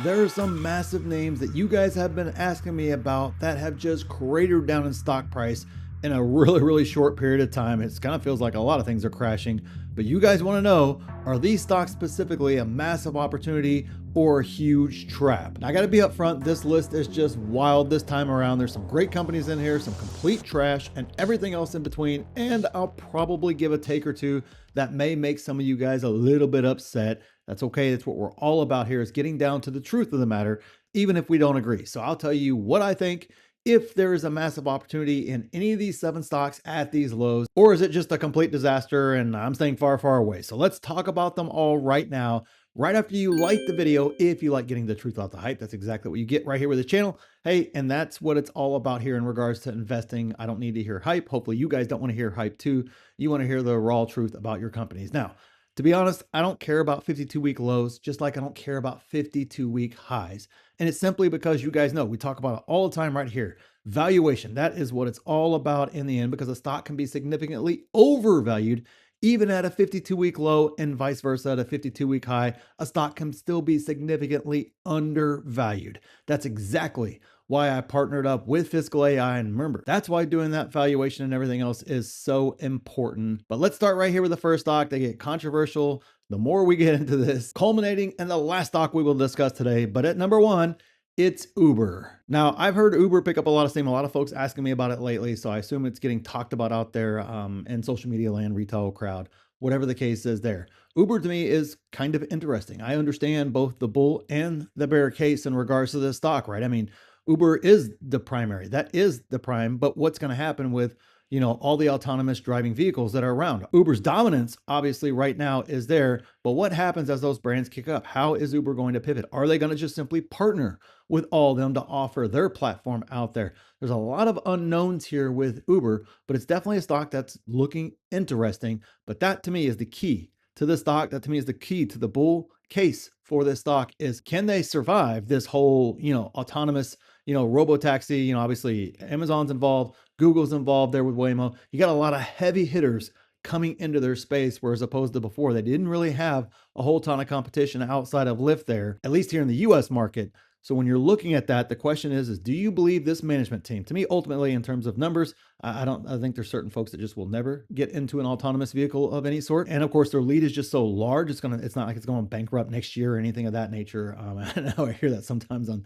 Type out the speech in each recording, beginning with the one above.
There are some massive names that you guys have been asking me about that have just cratered down in stock price in a really short period of time. It kind of feels like a lot of things are crashing, but you guys want to know, are these stocks specifically a massive opportunity or a huge trap? Now, I got to be upfront, this list is just wild this time around. There's some great companies in here, some complete trash, and everything else in between, and I'll probably give a take or two that may make some of you guys a little bit upset. That's okay. That's what we're all about here, is getting down to the truth of the matter, even if we don't agree. So I'll tell you what I think, if there is a massive opportunity in any of these 7 stocks at these lows, or is it just a complete disaster and I'm staying far away? So let's talk about them all right now, right after you like the video. If you like getting the truth off the hype, that's exactly what you get right here with the channel. Hey, and that's what it's all about here in regards to investing. I don't need to hear hype. Hopefully you guys don't want to hear hype too. You want to hear the raw truth about your companies. Now, to be honest, I don't care about 52-week lows, just like I don't care about 52-week highs. And it's simply because you guys know we talk about it all the time right here. Valuation, that is what it's all about in the end, because a stock can be significantly overvalued even at a 52-week low, and vice versa. At a 52-week high, a stock can still be significantly undervalued. That's exactly why I partnered up with Fiscal AI. And remember, that's why doing that valuation and everything else is so important. But let's start right here with the first stock. They get controversial the more we get into this, culminating in the last stock we will discuss today. But at number 1, it's Uber. Now, I've heard Uber pick up a lot of steam. A lot of folks asking me about it lately, so I assume it's getting talked about out there in social media land, retail crowd, whatever the case is there. Uber to me is kind of interesting. I understand both the bull and the bear case in regards to this stock, right? I mean, Uber is the primary. That is the prime, but what's going to happen with all the autonomous driving vehicles that are around? Uber's dominance, obviously, right now is there, but what happens as those brands kick up? How is Uber going to pivot? Are they going to just simply partner with all of them to offer their platform out there? There's a lot of unknowns here with Uber, but it's definitely a stock that's looking interesting. But that to me is the key to the stock. That to me is the key to the bull case for this stock, is can they survive this whole, autonomous, robo-taxi? Obviously Amazon's involved, Google's involved there with Waymo. You got a lot of heavy hitters coming into their space, whereas opposed to before, they didn't really have a whole ton of competition outside of Lyft there, at least here in the US market. So when you're looking at that, the question is do you believe this management team? To me, ultimately, in terms of numbers, I think there's certain folks that just will never get into an autonomous vehicle of any sort. And of course, their lead is just so large. It's not like it's going bankrupt next year or anything of that nature. I know I hear that sometimes on,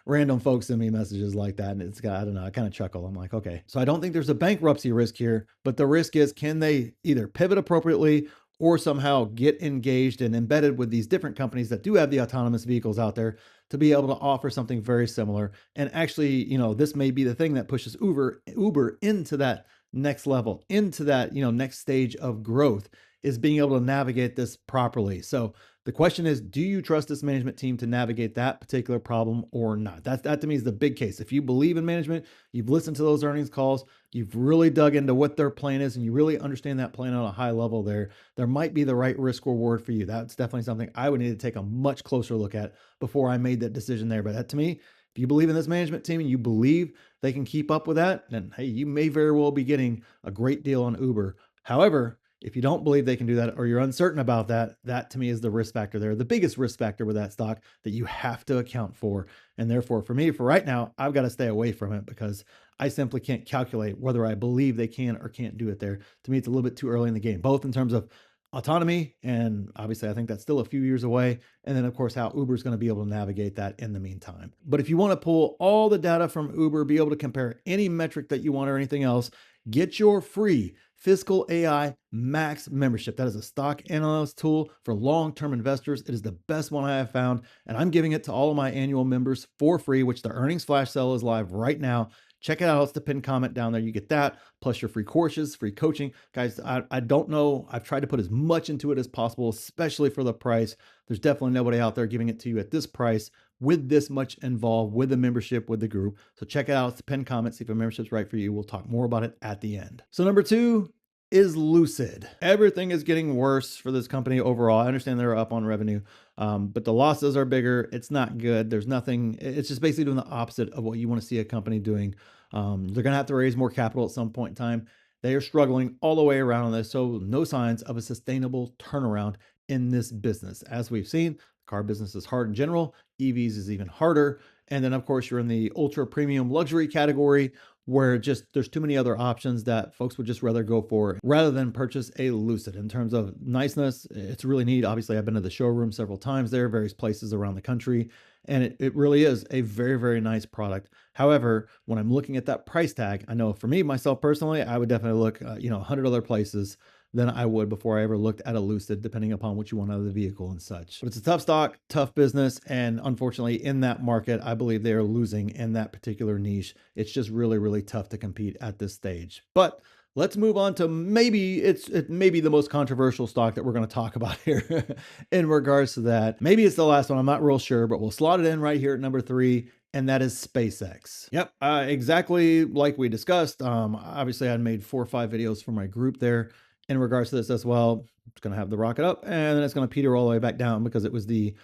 random folks send me messages like that. And it's got, I don't know, I kind of chuckle. I'm like, okay, so I don't think there's a bankruptcy risk here, but the risk is, can they either pivot appropriately or somehow get engaged and embedded with these different companies that do have the autonomous vehicles out there to be able to offer something very similar. And actually, this may be the thing that pushes Uber into that next level, into that, next stage of growth, is being able to navigate this properly. So the question is, do you trust this management team to navigate that particular problem or not? That to me is the big case. If you believe in management, you've listened to those earnings calls, you've really dug into what their plan is, and you really understand that plan on a high level there might be the right risk reward for you. That's definitely something I would need to take a much closer look at before I made that decision there. But that to me, if you believe in this management team and you believe they can keep up with that, then hey, you may very well be getting a great deal on Uber. However, if you don't believe they can do that, or you're uncertain about that, that to me is the risk factor there, the biggest risk factor with that stock that you have to account for. And therefore, for me, for right now, I've got to stay away from it because I simply can't calculate whether I believe they can or can't do it there. To me, it's a little bit too early in the game, both in terms of autonomy, and obviously I think that's still a few years away, and then of course how Uber is going to be able to navigate that in the meantime. But if you want to pull all the data from Uber, be able to compare any metric that you want or anything else, get your free Fiscal AI Max membership. That is a stock analyst tool for long-term investors. It is the best one I have found, and I'm giving it to all of my annual members for free, which the earnings flash sale is live right now. Check it out. It's the pinned comment down there. You get that, plus your free courses, free coaching. Guys, I don't know. I've tried to put as much into it as possible, especially for the price. There's definitely nobody out there giving it to you at this price with this much involved, with the membership, with the group. So check it out. It's the pinned comment. See if a membership's right for you. We'll talk more about it at the end. So number 2 is Lucid. Everything is getting worse for this company overall. I understand they're up on revenue, but the losses are bigger. It's not good. There's nothing. It's just basically doing the opposite of what you want to see a company doing. They're going to have to raise more capital at some point in time. They are struggling all the way around on this. So no signs of a sustainable turnaround in this business. As we've seen, Car business is hard in general. EVs is even harder. And then, of course, you're in the ultra premium luxury category where just there's too many other options that folks would just rather go for rather than purchase a Lucid. In terms of niceness, it's really neat. Obviously, I've been to the showroom several times there, various places around the country, and it really is a very, very nice product. However, when I'm looking at that price tag, I know for me, myself personally, I would definitely look, 100 other places than I would before I ever looked at a Lucid, depending upon what you want out of the vehicle and such. But it's a tough stock, tough business, and unfortunately, in that market, I believe they are losing in that particular niche. It's just really, really tough to compete at this stage. But let's move on to maybe it may be the most controversial stock that we're going to talk about here in regards to that. Maybe it's the last one. I'm not real sure, but we'll slot it in right here at number 3. And that is SpaceX. Yep, exactly like we discussed. Obviously, I made 4 or 5 videos for my group there in regards to this as well. It's going to have the rocket up and then it's going to peter all the way back down because it was the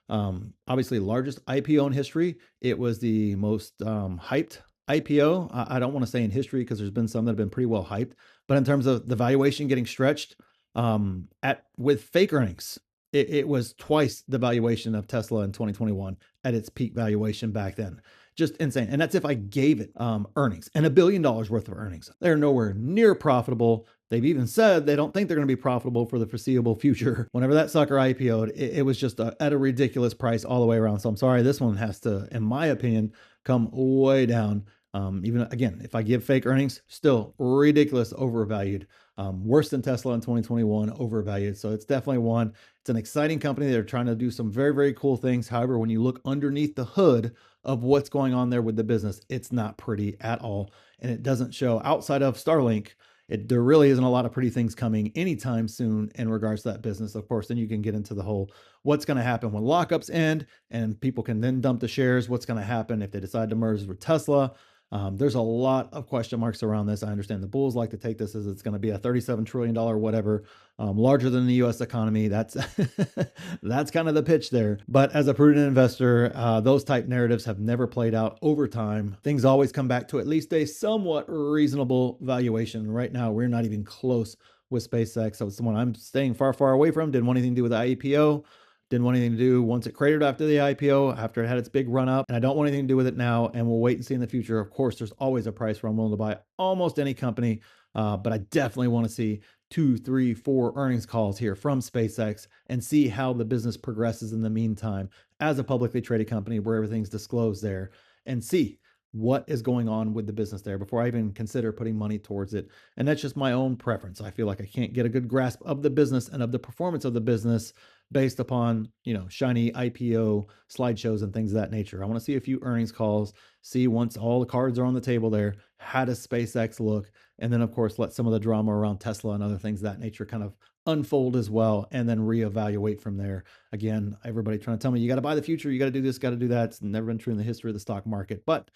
obviously largest IPO in history. It was the most hyped IPO. I don't want to say in history because there's been some that have been pretty well hyped, but in terms of the valuation getting stretched at with fake earnings, it was twice the valuation of Tesla in 2021 at its peak valuation back then. Just insane. And that's if I gave it earnings and $1 billion worth of earnings. They're nowhere near profitable. They've even said they don't think they're going to be profitable for the foreseeable future. Whenever that sucker IPO'd, it was just at a ridiculous price all the way around. So I'm sorry, this one has to, in my opinion, come way down. Even again, if I give fake earnings, still ridiculous, overvalued. Worse than Tesla in 2021, overvalued. So it's definitely one. It's an exciting company. They're trying to do some very, very cool things. However, when you look underneath the hood of what's going on there with the business, it's not pretty at all. And it doesn't show outside of Starlink. There really isn't a lot of pretty things coming anytime soon in regards to that business. Of course, then you can get into the whole what's going to happen when lockups end and people can then dump the shares. What's going to happen if they decide to merge with Tesla? There's a lot of question marks around this. I understand the bulls like to take this as it's going to be a $37 trillion whatever, larger than the U.S. economy. That's that's kind of the pitch there. But as a prudent investor, those type narratives have never played out over time. Things always come back to at least a somewhat reasonable valuation. Right now, we're not even close with SpaceX. So it's the one I'm staying far, far away from. Didn't want anything to do with the IPO. Didn't want anything to do once it cratered after the IPO, after it had its big run up. And I don't want anything to do with it now. And we'll wait and see in the future. Of course, there's always a price where I'm willing to buy almost any company. But I definitely want to see 2, 3, 4 earnings calls here from SpaceX and see how the business progresses in the meantime as a publicly traded company where everything's disclosed there, and see what is going on with the business there before I even consider putting money towards it. And that's just my own preference. I feel like I can't get a good grasp of the business and of the performance of the business based upon, shiny IPO slideshows and things of that nature. I want to see a few earnings calls, see once all the cards are on the table there, how does SpaceX look? And then, of course, let some of the drama around Tesla and other things of that nature kind of unfold as well, and then reevaluate from there. Again, everybody trying to tell me you got to buy the future, you got to do this, got to do that. It's never been true in the history of the stock market, but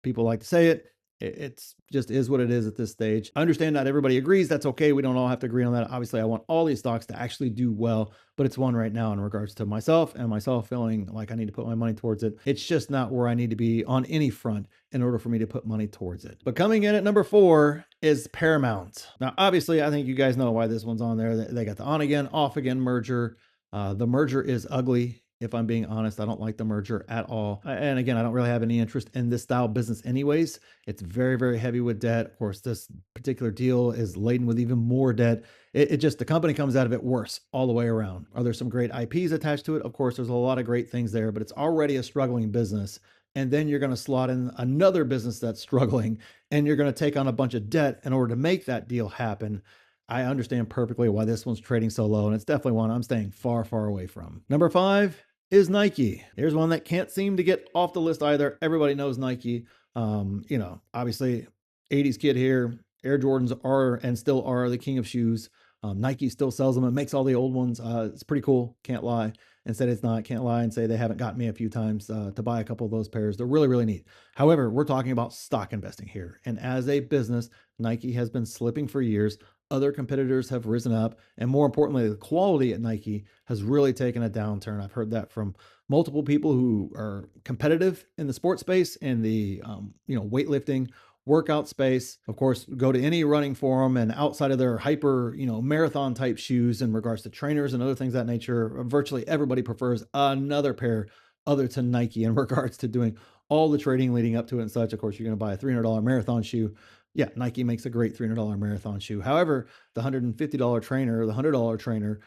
people like to say it. It's just is what it is at this stage. I understand not everybody agrees. That's okay. We don't all have to agree on that. Obviously, I want all these stocks to actually do well, but it's one right now in regards to myself and myself feeling like I need to put my money towards it. It's just not where I need to be on any front in order for me to put money towards it. But coming in at number 4 is Paramount. Now, obviously, I think you guys know why this one's on there. They got the on again, off again merger. The merger is ugly. If I'm being honest, I don't like the merger at all. And again, I don't really have any interest in this style of business anyways. It's very, very heavy with debt. Of course, this particular deal is laden with even more debt. It just, the company comes out of it worse all the way around. Are there some great IPs attached to it? Of course, there's a lot of great things there, but it's already a struggling business. And then you're going to slot in another business that's struggling, and you're going to take on a bunch of debt in order to make that deal happen. I understand perfectly why this one's trading so low, and it's definitely one I'm staying far, far away from. Number 5 is Nike. Here's one that can't seem to get off the list either. Everybody knows Nike. Obviously 80s kid here. Air Jordans are and still are the king of shoes. Nike still sells them and makes all the old ones. It's pretty cool. Can't lie and say it's not. Can't lie and say they haven't got me a few times to buy a couple of those pairs. They're really, really neat. However, we're talking about stock investing here. And as a business, Nike has been slipping for years. Other competitors have risen up. And more importantly, the quality at Nike has really taken a downturn. I've heard that from multiple people who are competitive in the sports space and the, weightlifting workout space. Of course, go to any running forum, and outside of their hyper, marathon type shoes in regards to trainers and other things of that nature, virtually everybody prefers another pair other to Nike in regards to doing all the trading leading up to it and such. Of course, you're going to buy a $300 marathon shoe. Yeah, Nike makes a great $300 marathon shoe. However, the $150 trainer or the $100 trainer,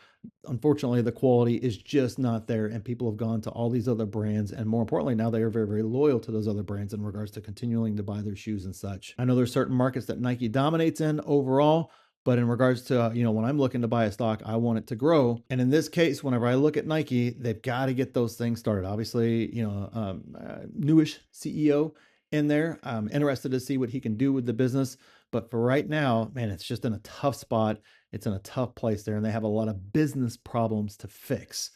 unfortunately, the quality is just not there. And people have gone to all these other brands. And more importantly, now they are very, very loyal to those other brands in regards to continuing to buy their shoes and such. I know there's certain markets that Nike dominates in overall. But in regards to, when I'm looking to buy a stock, I want it to grow. And in this case, whenever I look at Nike, they've got to get those things started. Obviously, newish CEO in there. I'm interested to see what he can do with the business. But for right now, man, it's just in a tough spot. It's in a tough place there. And they have a lot of business problems to fix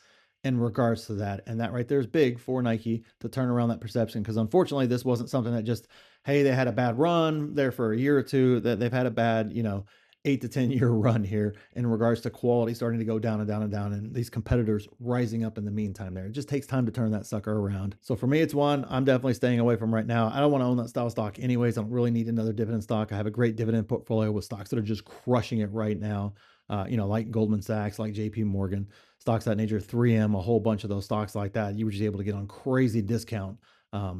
in regards to that. And that right there is big for Nike to turn around that perception. Because unfortunately, this wasn't something that just, hey, they had a bad run there for a year or two, that they've had a bad, 8 to 10 year run here in regards to quality starting to go down and down and down, and these competitors rising up in the meantime there. It just takes time to turn that sucker around. So for me, it's one I'm definitely staying away from right now. I don't want to own that style stock anyways. I don't really need another dividend stock. I have a great dividend portfolio with stocks that are just crushing it right now. Like Goldman Sachs, like JP Morgan, stocks that nature, 3M, a whole bunch of those stocks like that. You were just able to get on crazy discount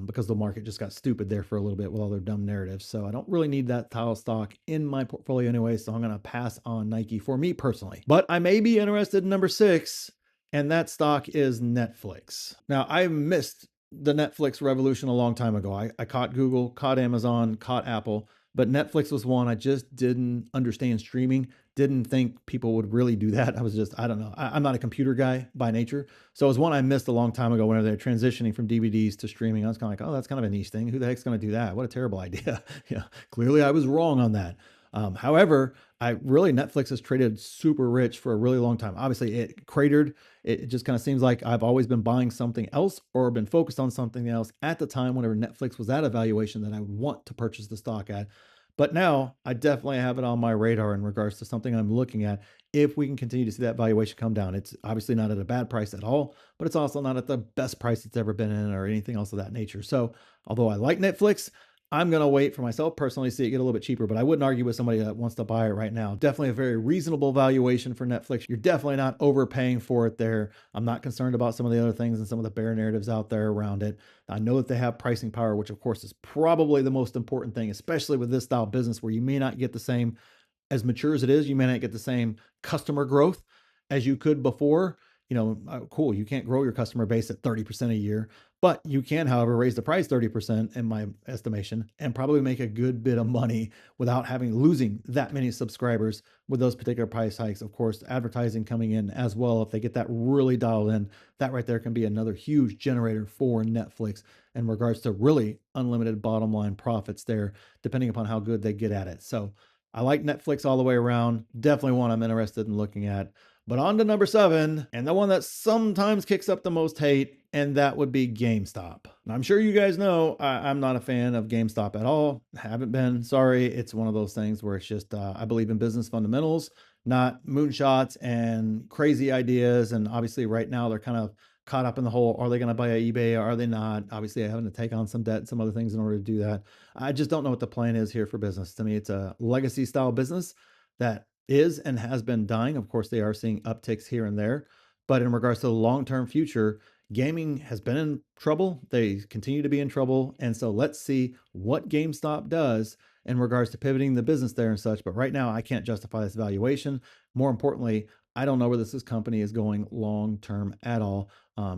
because the market just got stupid there for a little bit with all their dumb narratives. So I don't really need that tile stock in my portfolio anyway. So I'm going to pass on Nike for me personally. But I may be interested in number 6, and that stock is Netflix. Now, I missed the Netflix revolution a long time ago. I caught Google, caught Amazon, caught Apple, but Netflix was one I just didn't understand streaming. Didn't think people would really do that. I don't know. I'm not a computer guy by nature. So it was one I missed a long time ago whenever they're transitioning from DVDs to streaming. I was kind of like, oh, that's kind of a niche thing. Who the heck's going to do that? What a terrible idea. Clearly I was wrong on that. However, Netflix has traded super rich for a really long time. Obviously it cratered. It just kind of seems like I've always been buying something else or been focused on something else at the time whenever Netflix was at a valuation that I would want to purchase the stock at. But now I definitely have it on my radar in regards to something I'm looking at. If we can continue to see that valuation come down, it's obviously not at a bad price at all, but it's also not at the best price it's ever been in or anything else of that nature. So although I like Netflix, I'm going to wait for myself personally to see it get a little bit cheaper, but I wouldn't argue with somebody that wants to buy it right now. Definitely a very reasonable valuation for Netflix. You're definitely not overpaying for it there. I'm not concerned about some of the other things and some of the bear narratives out there around it. I know that they have pricing power, which of course is probably the most important thing, especially with this style business where you may not get the same, as mature as it is, you may not get the same customer growth as you could before. Cool, you can't grow your customer base at 30% a year, but you can, however, raise the price 30% in my estimation and probably make a good bit of money without losing that many subscribers with those particular price hikes. Of course, advertising coming in as well. If they get that really dialed in, that right there can be another huge generator for Netflix in regards to really unlimited bottom line profits there, depending upon how good they get at it. So I like Netflix all the way around. Definitely one I'm interested in looking at. But on to number 7, and the one that sometimes kicks up the most hate, and that would be GameStop. Now, I'm sure you guys know I'm not a fan of GameStop at all. Haven't been. Sorry. It's one of those things where it's just, I believe in business fundamentals, not moonshots and crazy ideas. And obviously right now they're kind of caught up in the whole, are they going to buy a eBay? Or are they not? Obviously having to take on some debt and some other things in order to do that. I just don't know what the plan is here for business. To me, it's a legacy style business that is and has been dying. Of course, they are seeing upticks here and there, but in regards to the long-term future, gaming has been in trouble. They continue to be in trouble. And so let's see what GameStop does in regards to pivoting the business there and such. But right now, I can't justify this valuation. More importantly, I don't know where this company is going long-term at all.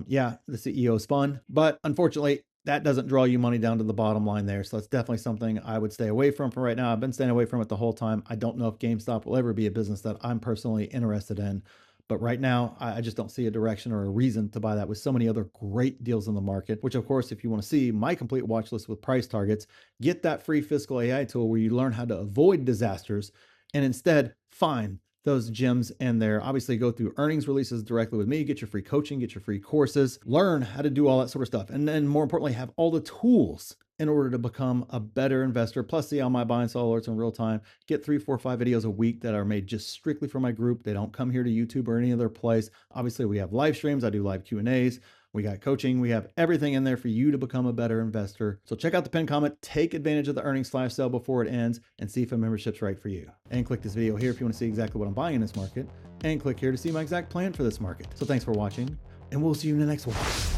Yeah, the CEO is fun, but unfortunately, that doesn't draw you money down to the bottom line there. So that's definitely something I would stay away from for right now. I've been staying away from it the whole time. I don't know if GameStop will ever be a business that I'm personally interested in. But right now, I just don't see a direction or a reason to buy that with so many other great deals in the market, which of course, if you want to see my complete watch list with price targets, get that free fiscal AI tool where you learn how to avoid disasters and instead find those gems in there. Obviously go through earnings releases directly with me, get your free coaching, get your free courses, learn how to do all that sort of stuff. And then more importantly, have all the tools in order to become a better investor, plus see all my buy and sell alerts in real time, get 3, 4, 5 videos a week that are made just strictly for my group. They don't come here to YouTube or any other place. Obviously we have live streams. I do live Q&As. We got coaching. We have everything in there for you to become a better investor. So check out the pinned comment, take advantage of the earnings flash sale before it ends, and see if a membership's right for you. And click this video here if you want to see exactly what I'm buying in this market, and click here to see my exact plan for this market. So thanks for watching, and we'll see you in the next one.